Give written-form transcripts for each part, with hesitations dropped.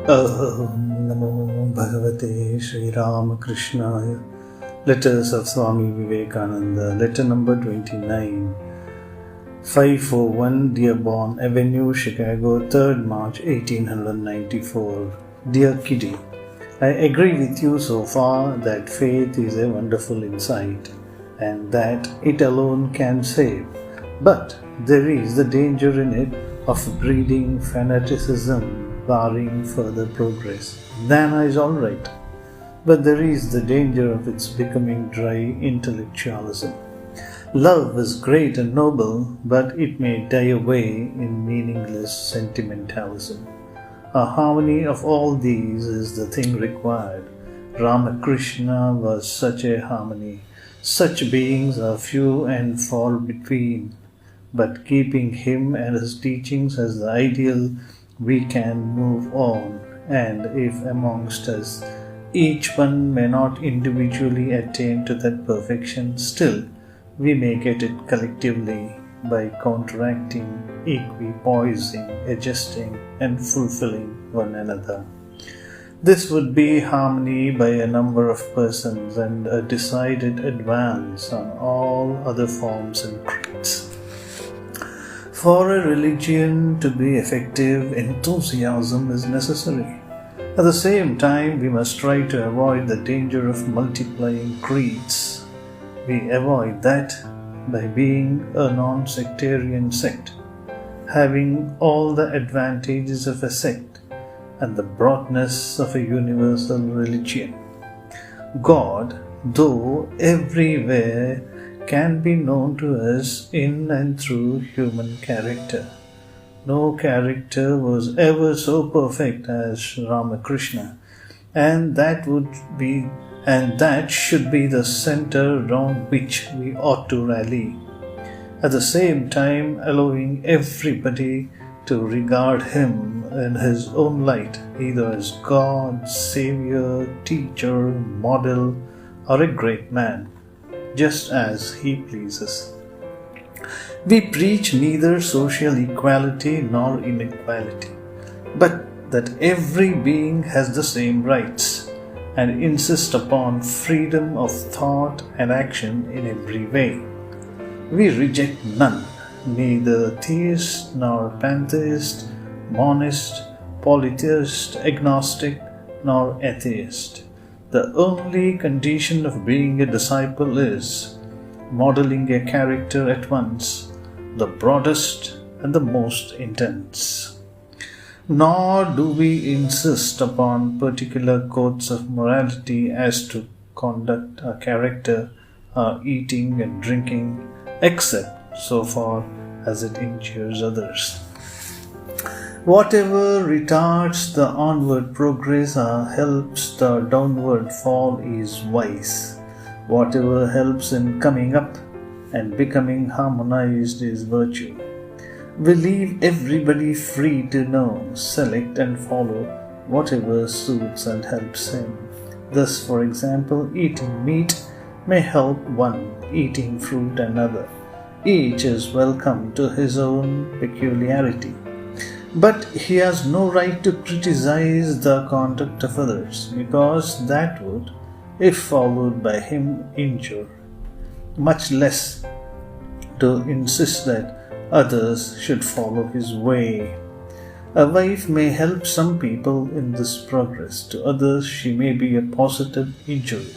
Om Namo Bhagavate Shri Ramakrishna. Letters of Swami Vivekananda. Letter number 29. 541 Dearborn Avenue, Chicago, 3rd March 1894. Dear KIDI, I agree with you so far that faith is a wonderful insight and that it alone can save. But there is the danger in it of breeding fanaticism, barring further progress. Dana is all right, but there is the danger of its becoming dry intellectualism. Love is great and noble, but it may die away in meaningless sentimentalism. A harmony of all these is the thing required. Ramakrishna was such a harmony. Such beings are few and far between, but keeping him and his teachings as the ideal, we can move on, and if amongst us each one may not individually attain to that perfection, still we may get it collectively by counteracting, equipoising, adjusting, and fulfilling one another. This would be harmony by a number of persons and a decided advance on all other forms and creeds. For a religion to be effective, enthusiasm is necessary. At the same time, we must try to avoid the danger of multiplying creeds. We avoid that by being a non-sectarian sect, having all the advantages of a sect and the broadness of a universal religion. God, though everywhere, can be known to us in and through human character. No character was ever so perfect as Ramakrishna, and that should be the center round which we ought to rally. At the same time, allowing everybody to regard him in his own light, either as God, Savior, teacher, model, or a great man, just as he pleases. We preach neither social equality nor inequality, but that every being has the same rights, and insist upon freedom of thought and action in every way. We reject none, neither theist nor pantheist, monist, polytheist, agnostic, nor atheist. The only condition of being a disciple is modeling a character at once the broadest and the most intense. Nor do we insist upon particular codes of morality as to conduct our character, our eating and drinking, except so far as it injures others. Whatever retards the onward progress or helps the downward fall is vice. Whatever helps in coming up and becoming harmonized is virtue. We leave everybody free to know, select and follow whatever suits and helps him. Thus, for example, eating meat may help one, eating fruit another. Each is welcome to his own peculiarity. But he has no right to criticize the conduct of others, because that would, if followed by him, injure. Much less to insist that others should follow his way. A wife may help some people in this progress, to others she may be a positive injury.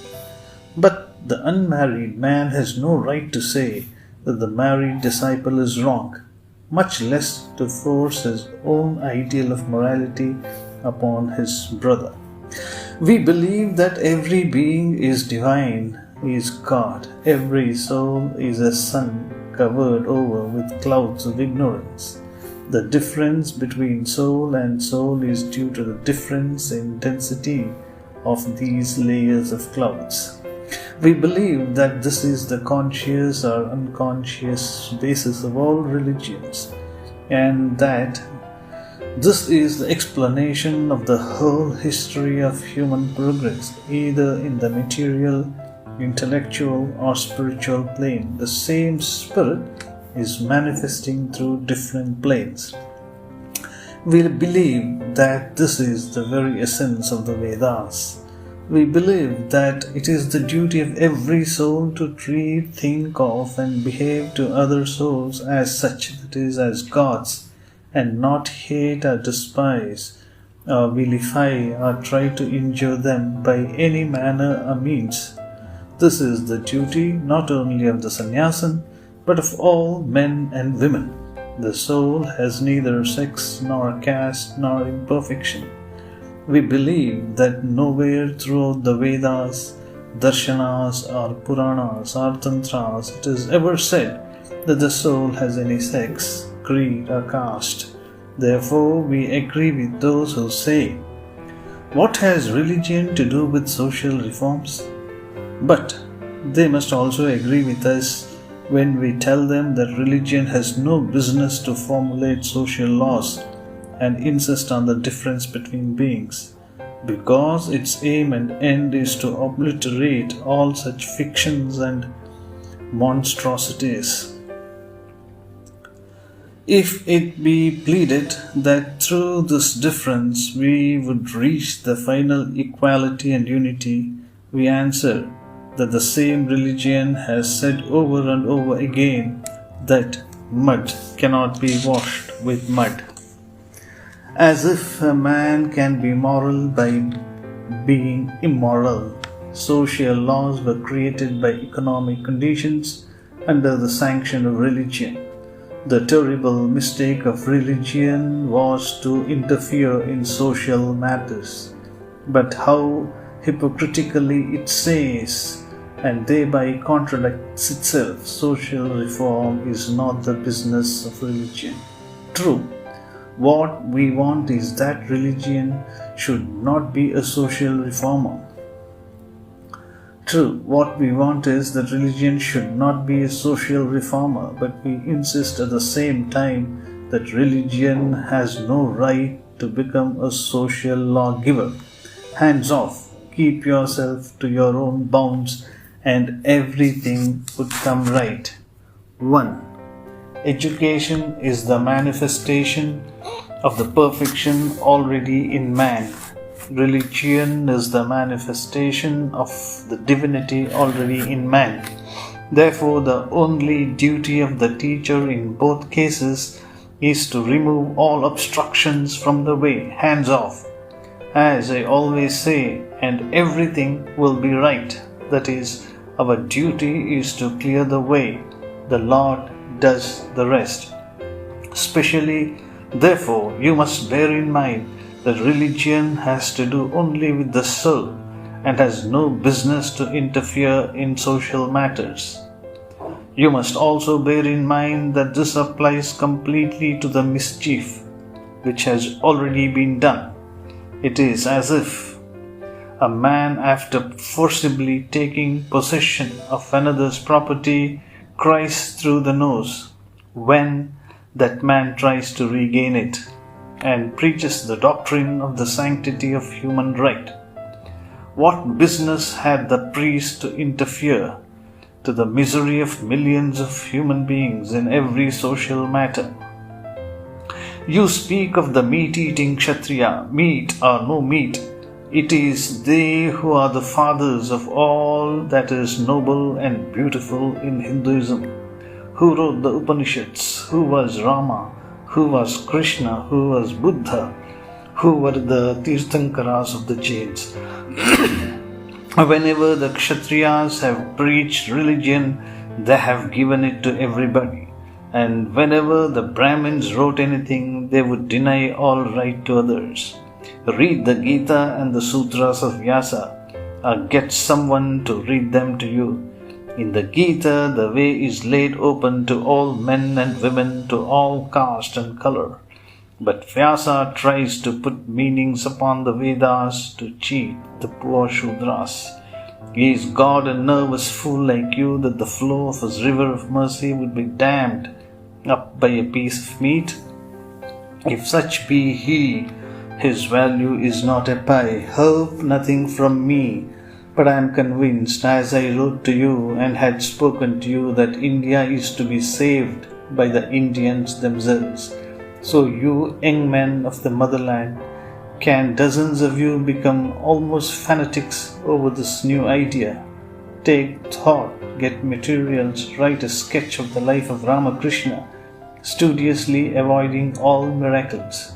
But the unmarried man has no right to say that the married disciple is wrong, much less to force his own ideal of morality upon his brother. We believe that every being is divine, is God. Every soul is a sun covered over with clouds of ignorance. The difference between soul and soul is due to the difference in density of these layers of clouds. We believe that this is the conscious or unconscious basis of all religions, and that this is the explanation of the whole history of human progress, either in the material, intellectual, or spiritual plane. The same spirit is manifesting through different planes. We believe that this is the very essence of the Vedas. We believe that it is the duty of every soul to treat, think of, and behave to other souls as such, that is, as gods, and not hate or despise, or vilify, or try to injure them by any manner or means. This is the duty not only of the sannyasin, but of all men and women. The soul has neither sex, nor caste, nor imperfection. We believe that nowhere throughout the Vedas, Darshanas, or Puranas, or Tantras it is ever said that the soul has any sex, creed, or caste. Therefore, we agree with those who say, "What has religion to do with social reforms?" But they must also agree with us when we tell them that religion has no business to formulate social laws and insist on the difference between beings, because its aim and end is to obliterate all such fictions and monstrosities. If it be pleaded that through this difference we would reach the final equality and unity, we answer that the same religion has said over and over again that mud cannot be washed with mud. As if a man can be moral by being immoral. Social laws were created by economic conditions under the sanction of religion. The terrible mistake of religion was to interfere in social matters. But how hypocritically it says, and thereby contradicts itself, social reform is not the business of religion. True, what we want is that religion should not be a social reformer. True, what we want is that religion should not be a social reformer, but we insist at the same time that religion has no right to become a social lawgiver. Hands off, keep yourself to your own bounds, and everything would come right. 1. Education is the manifestation of the perfection already in man. Religion is the manifestation of the divinity already in man. Therefore, the only duty of the teacher in both cases is to remove all obstructions from the way. Hands off. As I always say, and everything will be right. That is, our duty is to clear the way. The Lord does the rest. Especially, therefore, you must bear in mind that religion has to do only with the soul and has no business to interfere in social matters. You must also bear in mind that this applies completely to the mischief which has already been done. It is as if a man, after forcibly taking possession of another's property, cries through the nose when that man tries to regain it, and preaches the doctrine of the sanctity of human right. What business had the priest to interfere to the misery of millions of human beings in every social matter? You speak of the meat-eating Kshatriya, meat or no meat. It is they who are the fathers of all that is noble and beautiful in Hinduism. Who wrote the Upanishads? Who was Rama? Who was Krishna? Who was Buddha? Who were the Tirthankaras of the Jains? Whenever the Kshatriyas have preached religion, they have given it to everybody. And whenever the Brahmins wrote anything, they would deny all right to others. Read the Gita and the Sutras of Vyasa, or get someone to read them to you. In the Gita, the way is laid open to all men and women, to all caste and color. But Vyasa tries to put meanings upon the Vedas to cheat the poor Shudras. Is God a nervous fool like you that the flow of his river of mercy would be dammed up by a piece of meat? If such be he, his value is not a pie. Hope nothing from me. But I am convinced, as I wrote to you and had spoken to you, that India is to be saved by the Indians themselves. So you young men of the motherland, can dozens of you become almost fanatics over this new idea? Take thought, get materials, write a sketch of the life of Ramakrishna, studiously avoiding all miracles.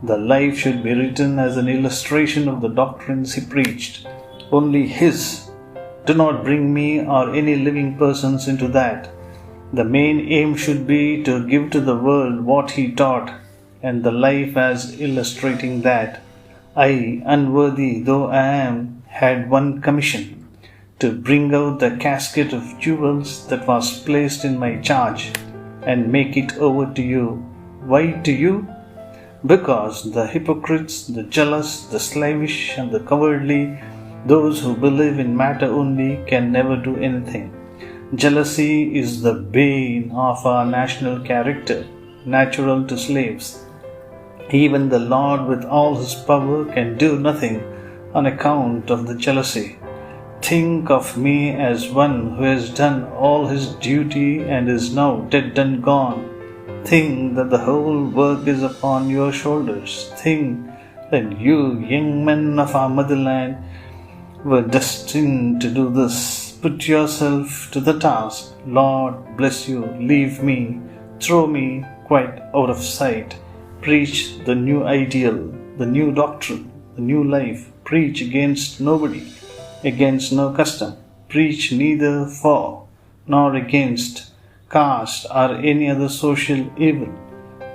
The life should be written as an illustration of the doctrines he preached, only his. Do not bring me or any living persons into that. The main aim should be to give to the world what he taught, and the life as illustrating that. I, unworthy though I am, had one commission, to bring out the casket of jewels that was placed in my charge, and make it over to you. Why to you? Because the hypocrites, the jealous, the slavish, and the cowardly, those who believe in matter only, can never do anything. Jealousy is the bane of our national character, natural to slaves. Even the Lord with all his power can do nothing on account of the jealousy. Think of me as one who has done all his duty and is now dead and gone. Think that the whole work is upon your shoulders. Think that you, young men of our motherland, were destined to do this. Put yourself to the task. Lord bless you. Leave me. Throw me quite out of sight. Preach the new ideal, the new doctrine, the new life. Preach against nobody, against no custom. Preach neither for nor against caste or any other social evil.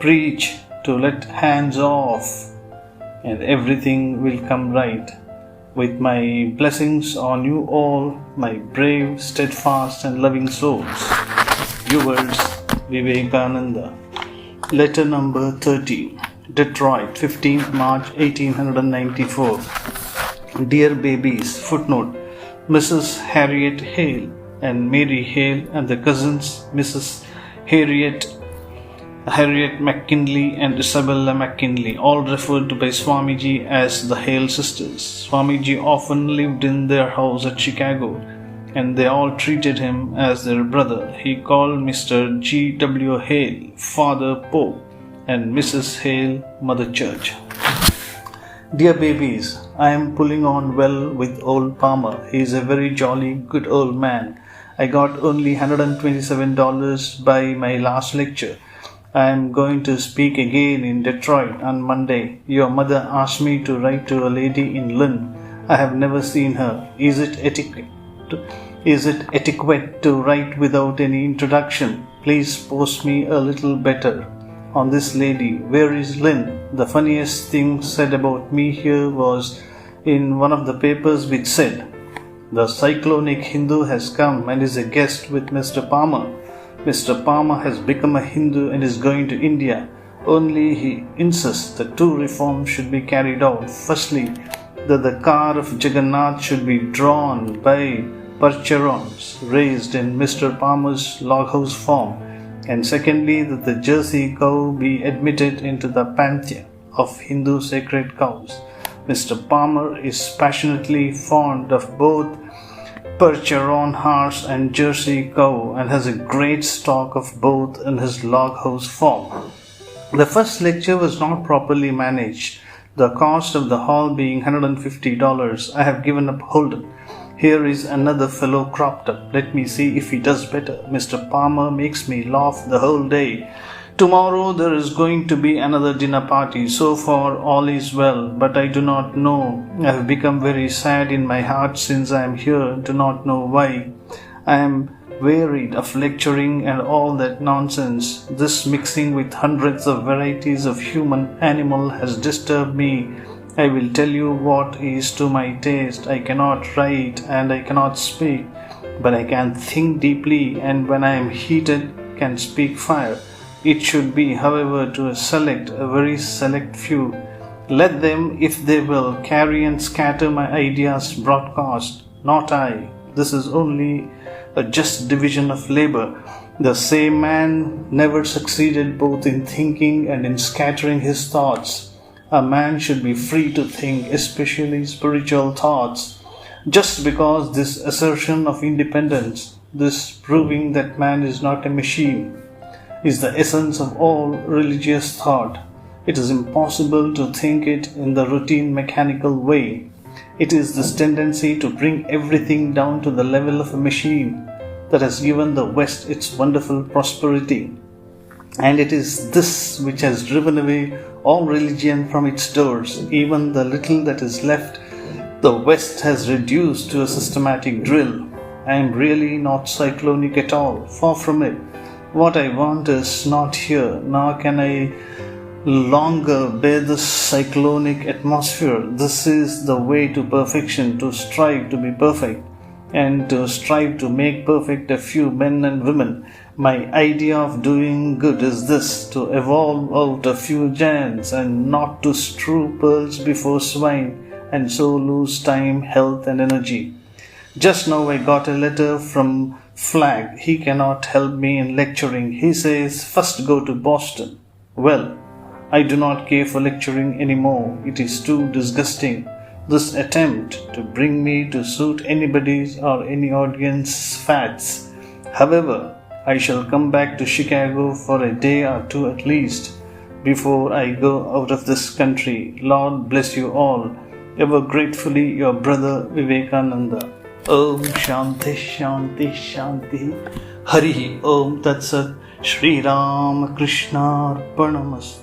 Preach to let hands off, and everything will come right. With my blessings on you all, my brave, steadfast and loving souls. Yours, Vivekananda. Letter number 30. Detroit, 15th March 1894. Dear babies, footnote, Mrs. Harriet Hale and Mary Hale and the cousins Mrs. Harriet McKinley and Isabella McKinley, all referred to by Swamiji as the Hale sisters. Swamiji often lived in their house at Chicago, and they all treated him as their brother. He called Mr. G.W. Hale Father Pope and Mrs. Hale Mother Church. Dear babies, I am pulling on well with old Palmer. He is a very jolly, good old man. I got only $127 by my last lecture. I am going to speak again in Detroit on Monday. Your mother asked me to write to a lady in Lynn. I have never seen her. Is it etiquette to write without any introduction? Please post me a little better on this lady. Where is Lynn? The funniest thing said about me here was in one of the papers which said, the cyclonic Hindu has come and is a guest with Mr. Palmer. Mr. Palmer has become a Hindu and is going to India. Only he insists that two reforms should be carried out. Firstly, that the car of Jagannath should be drawn by percherons raised in Mr. Palmer's loghouse form, and secondly, that the Jersey cow be admitted into the pantheon of Hindu sacred cows. Mr. Palmer is passionately fond of both Percheron horse and Jersey cow and has a great stock of both in his loghouse form. The first lecture was not properly managed, the cost of the hall being $150. I have given up Holden. Here is another fellow cropped up. Let me see if he does better. Mr. Palmer makes me laugh the whole day. Tomorrow there is going to be another dinner party. So far all is well, but I do not know. I have become very sad in my heart since I am here. Do not know why. I am wearied of lecturing and all that nonsense. This mixing with hundreds of varieties of human animal has disturbed me. I will tell you what is to my taste. I cannot write and I cannot speak, but I can think deeply, and when I am heated can speak fire. It should be, however, to a very select few. Let them, if they will, carry and scatter my ideas broadcast, not I. This is only a just division of labor. The same man never succeeded both in thinking and in scattering his thoughts. A man should be free to think, especially spiritual thoughts. Just because this assertion of independence, this proving that man is not a machine, is the essence of all religious thought. It is impossible to think it in the routine mechanical way. It is this tendency to bring everything down to the level of a machine that has given the West its wonderful prosperity. And it is this which has driven away all religion from its doors. Even the little that is left, the West has reduced to a systematic drill. I am really not cyclonic at all, far from it. What I want is not here, nor can I longer bear this cyclonic atmosphere. This is the way to perfection, to strive to be perfect, and to strive to make perfect a few men and women. My idea of doing good is this, to evolve out a few giants and not to strew pearls before swine and so lose time, health and energy. Just now I got a letter from Flagg. He cannot help me in lecturing. He says, first go to Boston. Well, I do not care for lecturing anymore. It is too disgusting. This attempt to bring me to suit anybody's or any audience's fads. However, I shall come back to Chicago for a day or two at least before I go out of this country. Lord bless you all. Ever gratefully, your brother Vivekananda. Om Shanti Shanti Shanti. Hari Om Tat Sat. Shri Ramakrishna Arpanamastu.